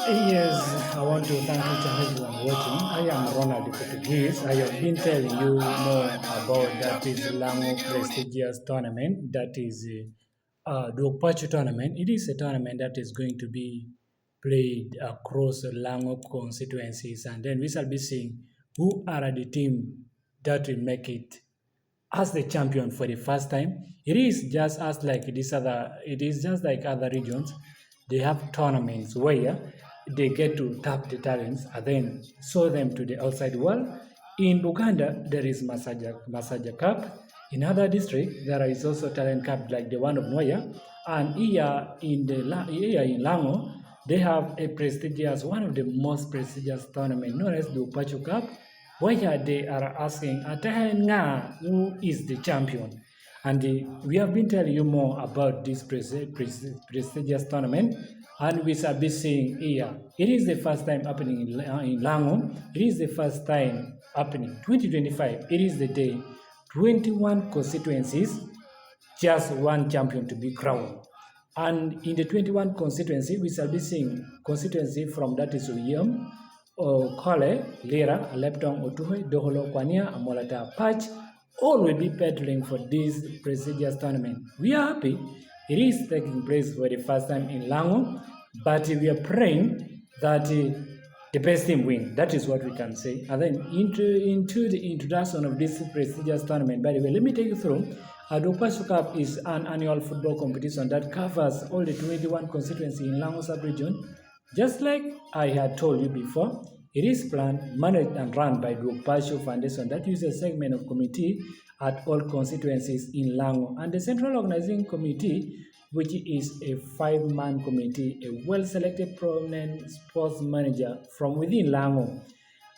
Yes, I want to thank each and everyone watching. I am Ronald Portuguese. I have been telling you more about that is Lango prestigious tournament. That is Dwog Paco tournament. It is a tournament that is going to be played across Lango constituencies, and then we shall be seeing who are the team that will make it as the champion for the first time. It is just as like this other. It is just like other regions. They have tournaments where they get to tap the talents and then show them to the outside world. In Uganda, there is Masaja Cup. In other districts, there is also talent cup like the one of Noya. And here in Lango, they have a prestigious, one of the most prestigious tournament known as the Upachu Cup, where they are asking Atahenga who is the champion. And we have been telling you more about this prestigious tournament, and we shall be seeing here. It is the first time happening in Lango. It is the first time happening 2025. It is the day 21 constituencies, just one champion to be crowned. And in the 21 constituency, we shall be seeing constituency from that is Uyem, Kole, Lira, Leptong, Otuhe, Doholo, Kwania, Amolata, Patch, all will be battling for this prestigious tournament. We are happy it is taking place for the first time in Lango, but we are praying that the best team win. That is what we can say. And then into the introduction of this prestigious tournament, by the way, let me take you through. Dwog Paco Cup is an annual football competition that covers all the 21 constituencies in Lango sub-region. Just like I had told you before, it is planned, managed and run by Dwog Paco Foundation that uses a segment of committee at all constituencies in Lango, and the Central Organizing Committee, which is a 5-man committee, a well-selected prominent sports manager from within Lango.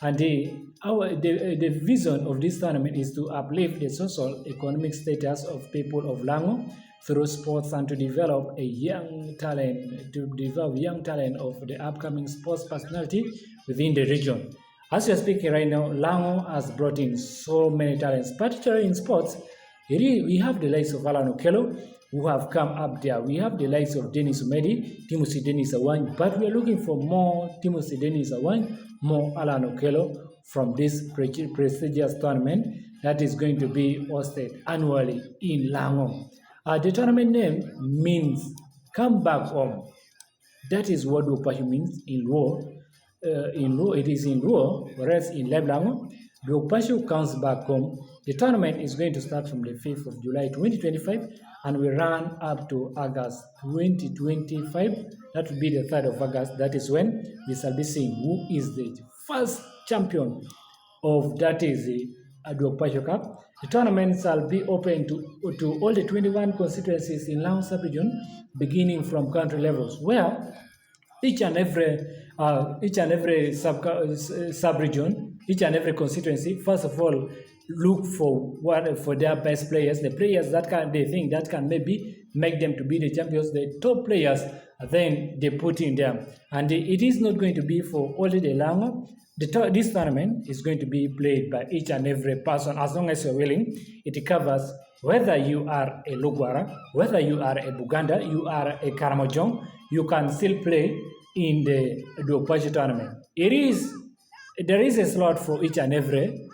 And the vision of this tournament is to uplift the social economic status of people of Lango through sports and to develop young talent of the upcoming sports personality within the region. As we are speaking right now, Lango has brought in so many talents, particularly in sports. We have the likes of Alan Okello, who have come up there. We have the likes of Dennis Umedi, Timothy Dennis Awany, but we are looking for more Timothy Dennis Awany, more Alan Okello from this prestigious tournament that is going to be hosted annually in Lango. The tournament name means come back home. That is what Dwog Paco means in Luo. It is in Luo, whereas in Leblango, Dwog Paco comes back home. The tournament is going to start from the 5th of July 2025 and will run up to August 2025. That will be the 3rd of August. That is when we shall be seeing who is the first champion of that is the Dwog Paco Cup. The tournament shall be open to all the 21 constituencies in Lango sub-region, beginning from country levels, where each and every sub-region, each and every constituency, first of all, look for their best players, the players that they think that can maybe make them to be the champions, the top players, then they put in them. And it is not going to be for only the Lango. This tournament is going to be played by each and every person as long as you're willing. It covers whether you are a Lugwara, whether you are a Buganda, you are a Karamojong, you can still play in the Dwog Paco tournament. There is a slot for each and every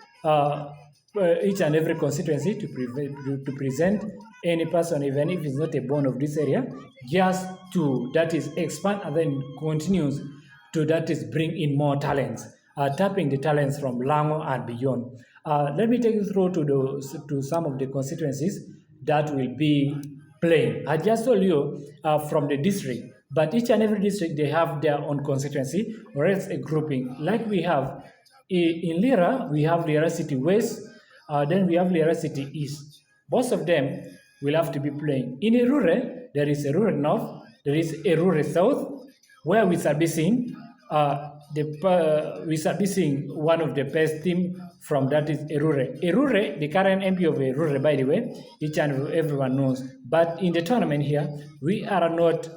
constituency to present any person, even if it's not a born of this area, just to expand and then continues to bring in more talents, tapping the talents from Lango and beyond. Let me take you through to some of the constituencies that will be playing. I just told you from the district, but each and every district, they have their own constituency or else a grouping. Like we have in Lira, we have Lira City West, then we have Lira City East. Both of them will have to be playing. In Erure, there is Erure North, there is Erure South, where we shall be seeing one of the best team from that is Erure. Erure, the current MP of Erure, by the way, each and everyone knows. But in the tournament here, we are not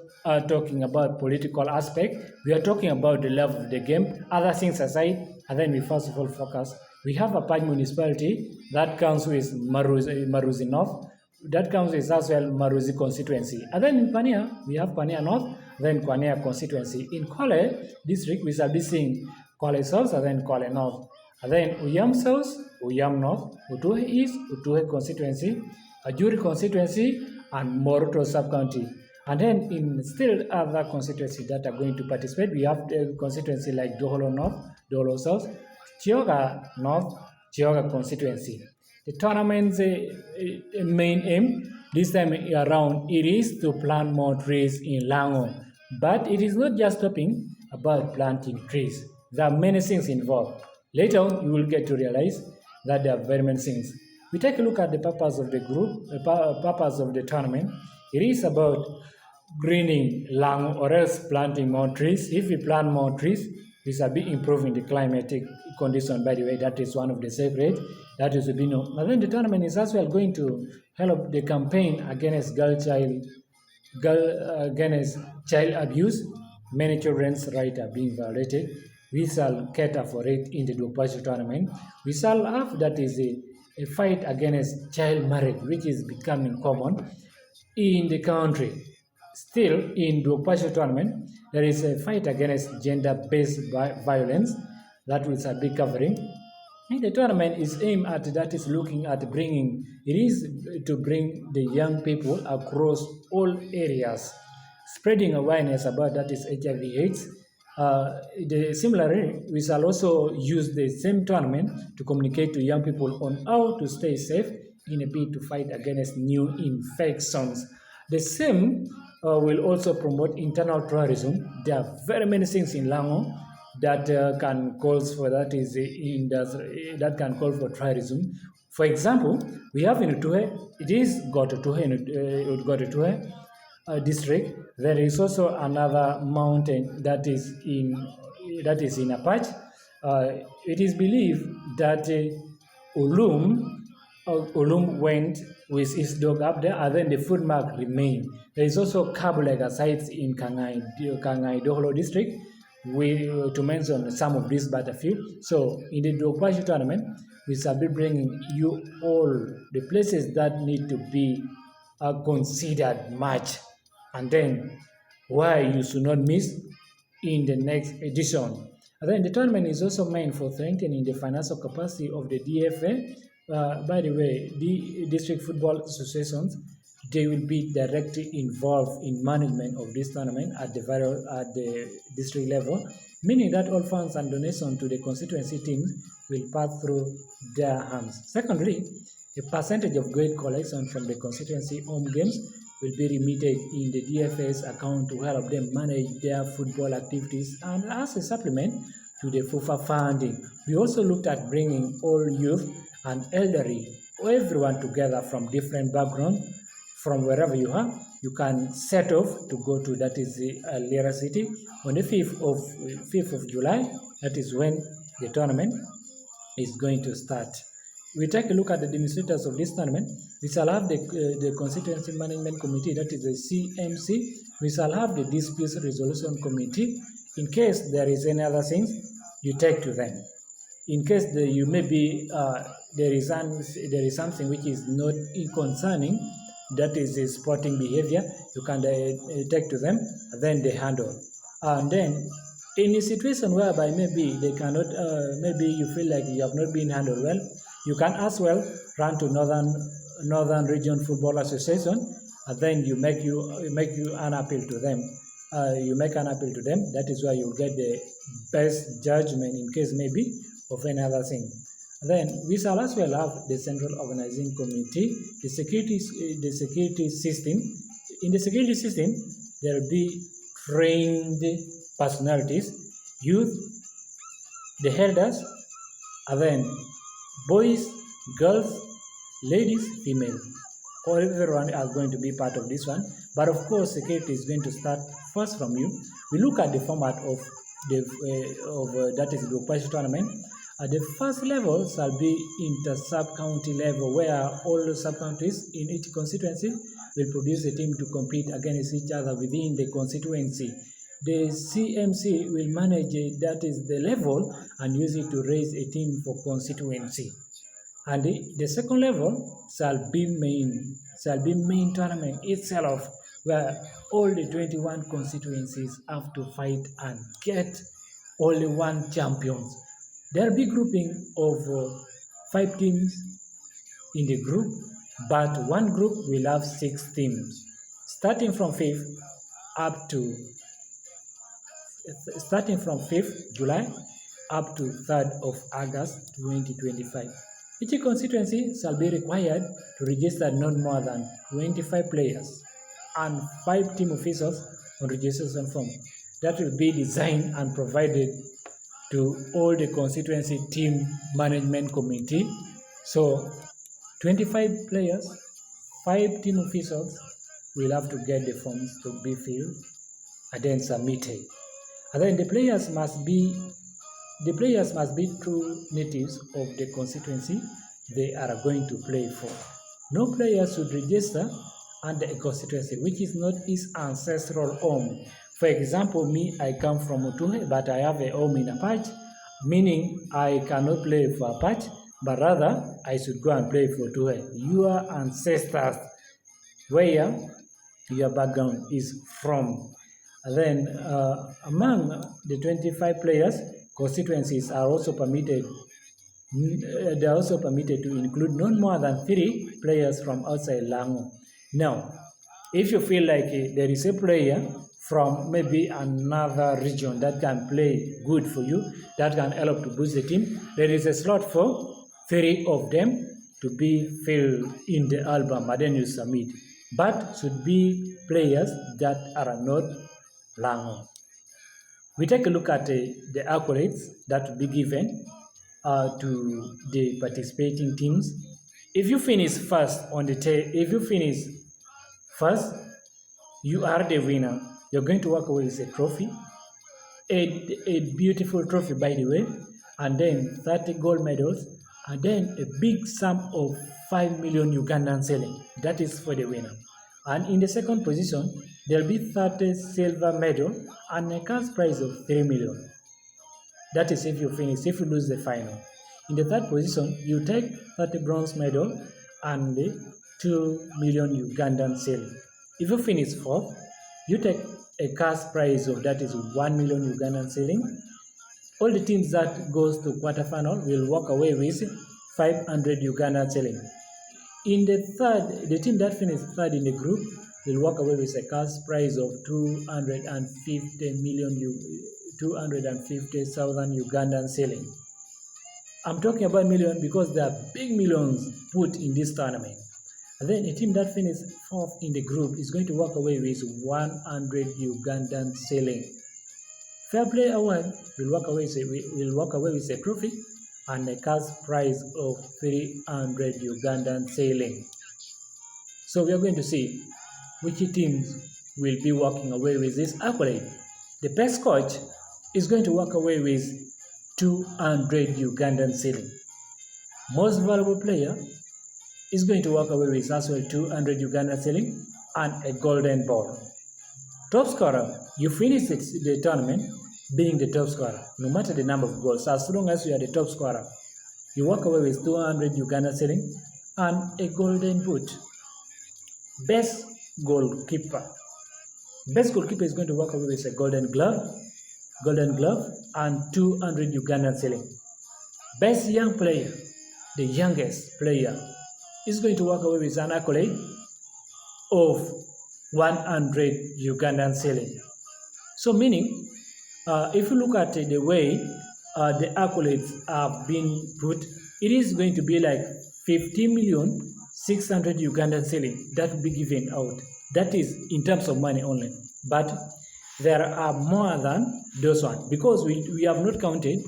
talking about political aspect. We are talking about the love of the game, other things aside, and then we first of all focus. We have a Paj municipality that counts with Maruzi North, that counts with as well Maruzi constituency. And then in Pania, we have Pania North, then Kwanea constituency. In Kwale district, we shall be seeing Kwale South and then Kwale North. And then Uyam South, Uyam North, Utuhe East, Utuhe constituency, Ajuri constituency, and Moroto sub-county. And then in still other constituencies that are going to participate, we have the constituency like Doholo North, Doholo South, Chioga North, Chioga constituency. The tournament's main aim this time around it is to plant more trees in Lango. But it is not just stopping about planting trees. There are many things involved. Later on, you will get to realize that there are very many things. We take a look at the purpose of the group, purpose of the tournament. It is about greening Lango or else planting more trees. If we plant more trees, we shall be improving the climatic condition. By the way, that is one of the secrets. That is to be known. But then the tournament is as well going to help the campaign against against child abuse. Many children's rights are being violated. We shall cater for it in the Dwog Paco tournament. We shall have that is a fight against child marriage, which is becoming common in the country. Still, in Dwog Paco tournament, there is a fight against gender-based violence that we shall be covering. And the tournament is aimed at that is looking at bringing, it is to bring the young people across all areas, spreading awareness about that is HIV/AIDS. Similarly, we shall also use the same tournament to communicate to young people on how to stay safe in a bid to fight against new infections. The same will also promote internal tourism. There are very many things in Lango that can call for that is that can call for tourism. For example, we have in Utuhe, it is Gotuhe district. There is also another mountain that is in Apache. It is believed that Ulum went with his dog up there, and then the footmark remained. There is also Kabulega sites in Kangai Doholo district, to mention some of these but a few. So in the Dwog Paco tournament, we shall be bringing you all the places that need to be considered much, and then why you should not miss in the next edition. And then the tournament is also meant for strengthening the financial capacity of the DFA. By the way, the district football associations, they will be directly involved in management of this tournament at the district level, meaning that all funds and donations to the constituency teams will pass through their hands. Secondly, a percentage of grade collection from the constituency home games will be remitted in the DFA's account to help them manage their football activities and as a supplement to the FUFA funding. We also looked at bringing all youth and elderly, everyone together from different backgrounds. From wherever you are, you can set off to go to that is the Lira City on the 5th of July. That is when the tournament is going to start. We take a look at the administrators of this tournament. We shall have the Constituency Management Committee, that is the CMC. We shall have the Dispute Resolution Committee. In case there is any other things, you take to them. In case there is something which is not concerning, that is a sporting behavior, you can take to them, then they handle. And then in a situation whereby maybe they cannot, maybe you feel like you have not been handled well, you can as well run to Northern Region Football Association, and then you make an appeal to them. You make an appeal to them. That is where you'll get the best judgment in case maybe of any other thing. Then we shall as well have the Central Organizing Committee, the security system. In the security system, there will be trained personalities, youth, the elders, and then boys, girls, ladies, female. Everyone are going to be part of this one. But of course, security is going to start first from you. We look at the format of that is the Dwog Paco tournament. At the first level shall be inter-sub-county level, where all the sub-counties in each constituency will produce a team to compete against each other within the constituency. The CMC will manage that is the level and use it to raise a team for constituency. And the second level shall be main tournament itself, where all the 21 constituencies have to fight and get only one champions. There will be grouping of 5 teams in the group, but one group will have 6 teams, starting from 5th up to starting from 5th July up to 3rd of August 2025. Each constituency shall be required to register not more than 25 players and 5 team officials on registration form that will be designed and provided to all the constituency team management committee. So 25 players, 5 team officials will have to get the forms to be filled and then submitted. And then the players must be true natives of the constituency they are going to play for. No player should register under a constituency which is not his ancestral home. For example, me, I come from Mutuhe, but I have a home in Apache, meaning I cannot play for Apache, but rather I should go and play for Tuhe. Your ancestors, where your background is from. And then among the 25 players, constituencies are also permitted. They are also permitted to include not more than 3 players from outside Lango. Now, if you feel like there is a player from maybe another region that can play good for you, that can help to boost the team, there is a slot for 3 of them to be filled in the album, and then you submit. But should be players that are not Lango. We take a look at the accolades that will be given to the participating teams. If you finish first on the if you finish first, you are the winner. You're going to walk away with a trophy, a beautiful trophy, by the way, and then 30 gold medals, and then a big sum of 5 million Ugandan shilling. That is for the winner. And in the second position, there'll be 30 silver medal and a cash prize of 3 million. That is if you finish, if you lose the final. In the third position, you take 30 bronze medal and 2 million Ugandan shilling. If you finish fourth, you take a cash prize of that is 1 million Ugandan shilling. All the teams that goes to quarterfinal will walk away with 500 Ugandan shilling. In the third, the team that finished third in the group will walk away with a cash prize of 250,000 Ugandan shilling. I'm talking about million because there are big millions put in this tournament. And then a team that finished fourth in the group is going to walk away with 100 Ugandan shilling. Fair Play Award will walk away with a trophy and a cash prize of 300 Ugandan shilling. So we are going to see which teams will be walking away with this accolade. The best coach is going to walk away with 200 Ugandan shilling. Most valuable player is going to walk away with as well 200 Ugandan shilling and a golden ball. Top scorer, you finish the tournament being the top scorer, no matter the number of goals, as long as you are the top scorer. You walk away with 200 Uganda shilling and a golden boot. Best goalkeeper. Best goalkeeper is going to walk away with a golden glove, and 200 Ugandan shilling. Best young player, the youngest player, is going to walk away with an accolade of 100 Ugandan shilling. So meaning, if you look at the way the accolades have been put, it is going to be like 50,600,000 Ugandan shilling that will be given out. That is in terms of money only. But there are more than those ones because we have not counted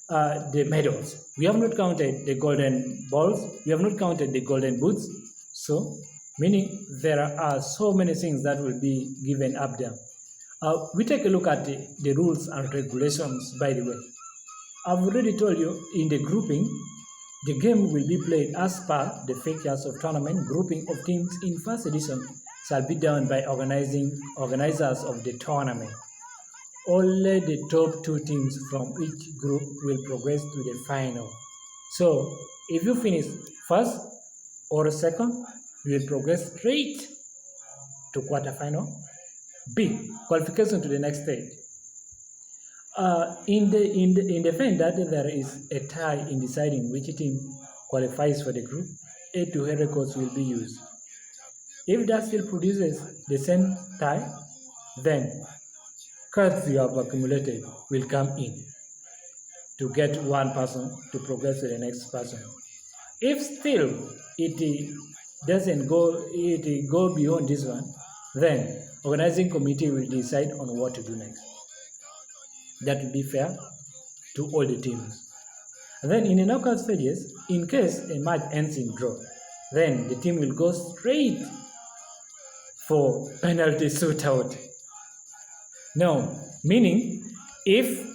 the medals. We have not counted the golden balls. We have not counted the golden boots. So, meaning there are so many things that will be given up there. We take a look at the rules and regulations, by the way. I've already told you in the grouping, the game will be played as per the fixtures of tournament. Grouping of teams in first edition shall be done by organizers of the tournament. Only the top 2 teams from each group will progress to the final. So, if you finish first or second, you will progress straight to quarterfinal. B, qualification to the next stage. In the event that there is a tie in deciding which team qualifies for the group, head-to-head records will be used. If that still produces the same tie, then cards you have accumulated will come in to get one person to progress to the next person. If still it doesn't go beyond this one, then organizing committee will decide on what to do next. That will be fair to all the teams. And then in the knockout stages, in case a match ends in draw, then the team will go straight for penalty shootout. Now, meaning if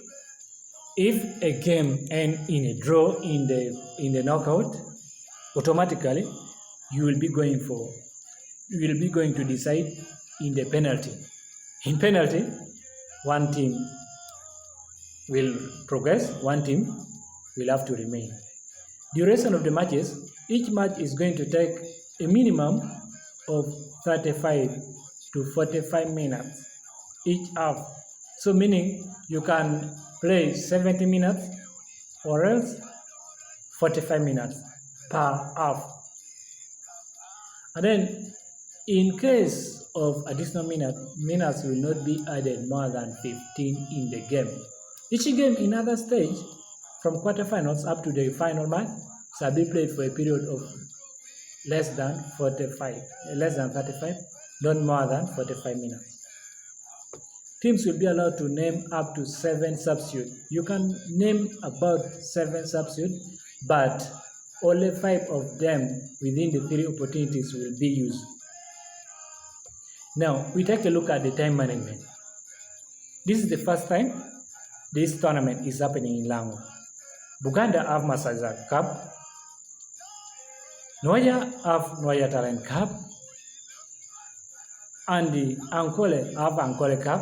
a game ends in a draw in the knockout, automatically you will be going to decide in the penalty. In penalty, one team will progress, one team will have to remain. Duration of the matches, each match is going to take a minimum of 35 to 45 minutes each half. So meaning you can play 70 minutes or else 45 minutes per half. And then in case of additional minutes will not be added more than 15 in the game. Each game in other stage, from quarterfinals up to the final match, shall be played for a period of less than 35, not more than 45 minutes. Teams will be allowed to name up to 7 substitutes. You can name about 7 substitutes, but only 5 of them within the 3 opportunities will be used. Now, we take a look at the time management. This is the first time this tournament is happening in Lango. Buganda have Masaza Cup, Noya have Noya Talent Cup, and the Ankole have Ankole Cup.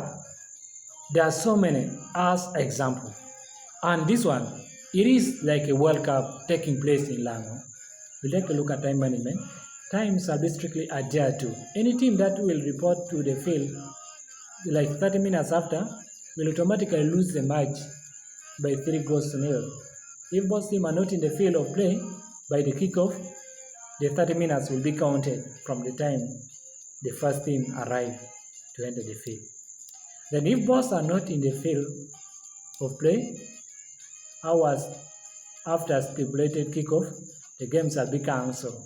There are so many as example. And this one, it is like a World Cup taking place in Lango. We take a look at time management. Times shall be strictly adhered to. Any team that will report to the field like 30 minutes after will automatically lose the match by 3 goals to 0. If both teams are not in the field of play by the kickoff, the 30 minutes will be counted from the time the first team arrives to enter the field. Then if both are not in the field of play, hours after stipulated kickoff, the game shall be cancelled.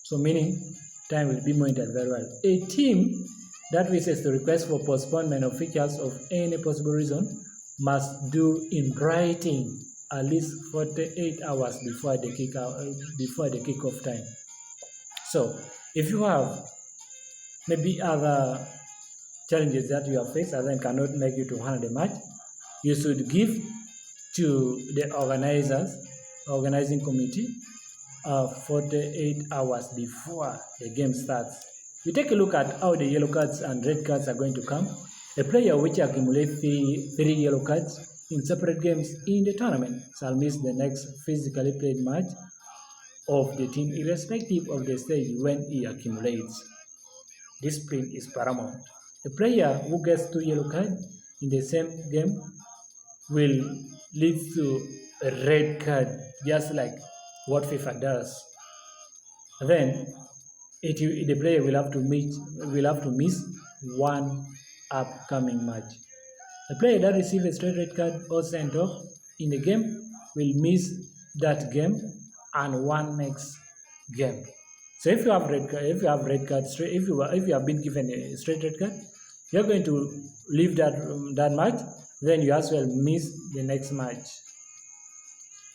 So meaning time will be monitored very well. A team that wishes to request for postponement of fixtures of any possible reason must do in writing at least 48 hours before the kickoff time. So if you have maybe other challenges that you have faced and then cannot make you to handle the match, you should give to the organizing committee 48 hours before the game starts. We take a look at how the yellow cards and red cards are going to come. A player which accumulates three yellow cards in separate games in the tournament shall miss the next physically played match of the team irrespective of the stage when he accumulates. Discipline is paramount. A player who gets 2 yellow cards in the same game will lead to a red card, just like what FIFA does. Then the player will have to miss one upcoming match. A player that receives a straight red card or sent off in the game will miss that game and one next game. So if you have red card, if you have been given a straight red card, you're going to leave that match. Then you as well miss the next match.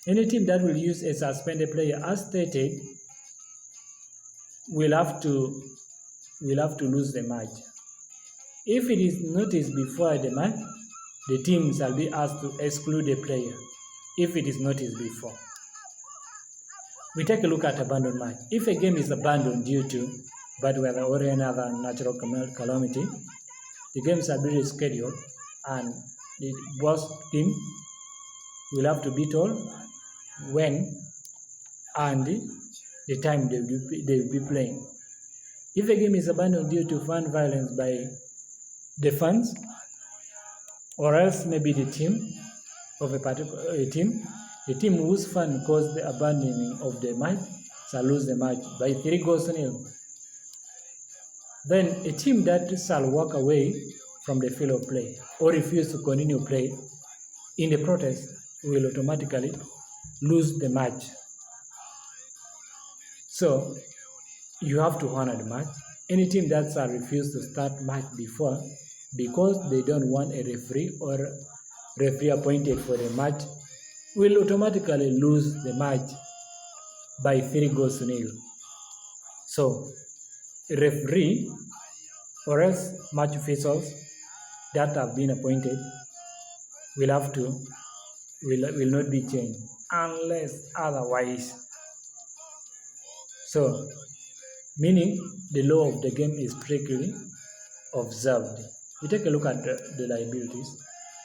Any team that will use a suspended player, as stated, will have to lose the match. If it is noticed before the match, the team shall be asked to exclude the player if it is noticed before. We take a look at abandoned match. If a game is abandoned due to bad weather or any other natural calamity, the game shall be rescheduled and the boss team will have to be told when and the time they will be playing. If a game is abandoned due to fan violence by the fans, or else maybe the team of a particular team, the team whose fan caused the abandoning of the match shall lose the match by 3-0. Then a team that shall walk away from the field of play or refuse to continue play in the protest will automatically lose the match. So you have to honor the match. Any team that shall refuse to start match before because they don't want a referee or referee appointed for the match will automatically lose the match by 3-0. So referee or else match officials that have been appointed will not be changed unless otherwise. So meaning the law of the game is strictly observed. We take a look at the liabilities.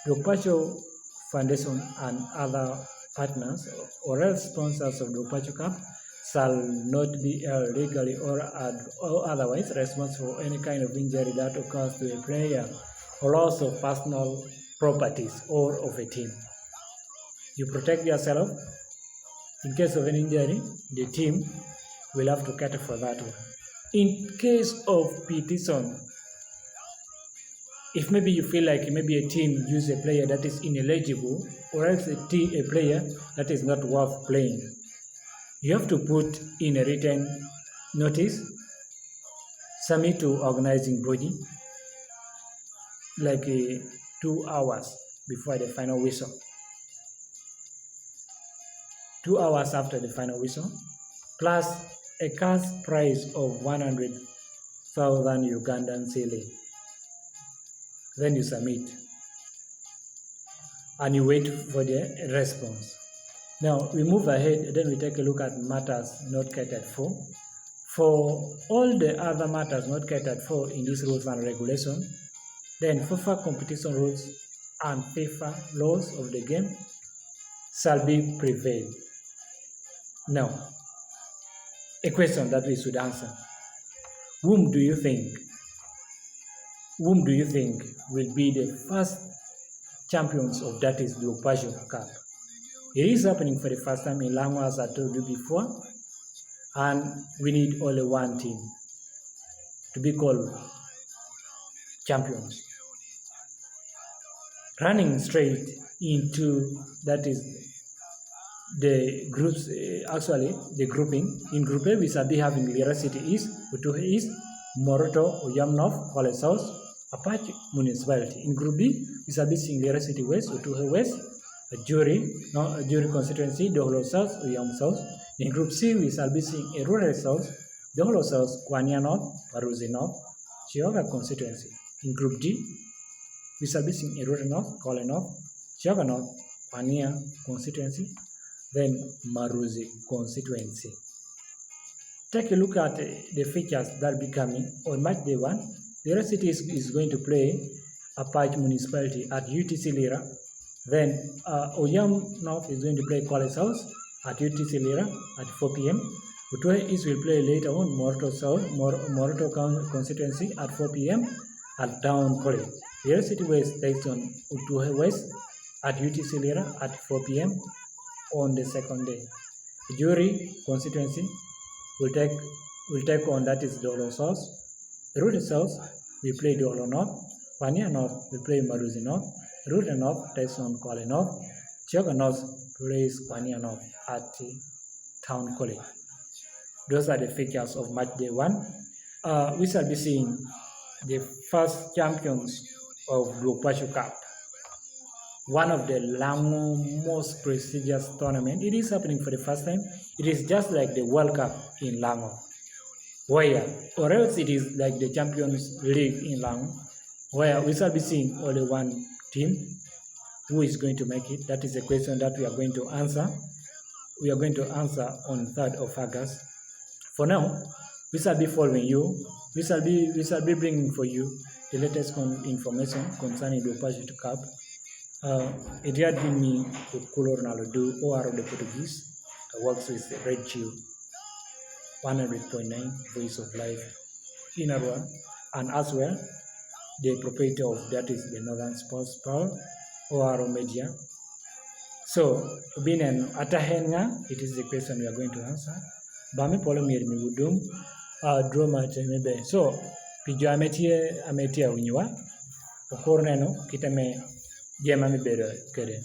Dwog Paco Foundation and other partners or else sponsors of Dwog Paco Cup shall not be held legally or otherwise responsible for any kind of injury that occurs to a player or loss of personal properties or of a team. You protect yourself. In case of an injury, the team will have to cater for that one. In case of petition, if maybe you feel like maybe a team use a player that is ineligible or else a player that is not worth playing, you have to put in a written notice, submit to organizing body, like 2 hours before the final whistle. 2 hours after the final whistle, plus a cash prize of 100,000 Ugandan cedi. Then you submit and you wait for the response. Now we move ahead, then we take a look at matters not catered for. For all the other matters not catered for in these rules and regulations, then FIFA competition rules and FIFA laws of the game shall be prevailed. Now, a question that we should answer. Whom do you think will be the first champions of that is the Dwog Paco Cup? It is happening for the first time in Lango, as I told you before, and we need only one team to be called champions. Running straight into that is the groups, actually the grouping. In Group A, we shall be having Lira City East, Utuhe East, Moroto, Oyam North, Kwale South, Apache Municipality. In Group B, we shall be seeing Lira City West, Utuhe West, Jury Constituency, Doholo South, Oyam South. In Group C, we shall be seeing a rural South, Doholo South, Kwania North, Paruzi North, Chiyoga Constituency. In Group D, we shall be seeing a rural North, Kwale North, Chiyoga North, Kwania Constituency, then Maruzi Constituency. Take a look at the features that will be coming on match day 1. Lira City is going to play Apache Municipality at UTC Lira. Then Oyam North is going to play Kwale South at UTC Lira at 4 p.m. Utuhe East will play later on Moroto South, Moroto Constituency at 4 p.m. at Town College. Lira City West takes on Utuhe West at UTC Lira at 4 p.m. on the second day. Jury Constituency will take on that is Dolo South. Rural South we play Dolo North. Kwania North we play Maruzi North. Rural North takes on Kwale North. Chiyoga North plays Kwania North at Town College. Those are the features of match day 1. We shall be seeing the first champions of Dwog Paco Cup, one of the Lango most prestigious tournament. It is happening for the first time. It is just like the World Cup in Lango, or else it is like the Champions League in Lango, where we shall be seeing only one team. Who is going to make it? That is a question that we are going to answer. We are going to answer on 3rd of August. For now, we shall be following you. We shall be bringing for you the latest information concerning the Dwog Paco Cup. It had been me, Kulo Ronaldo, OR of the Portuguese. I works with Radio 100.9 Voice of Life. Inarwa, and as well the proprietor of that is the Northern Sports Pearl or Media. So, binen atahenga, it is the question we are going to answer. Bami polo mir mi wudum, drama temebe. So, pijo ametia unywa, okorneno kitame jema mi bedo kede.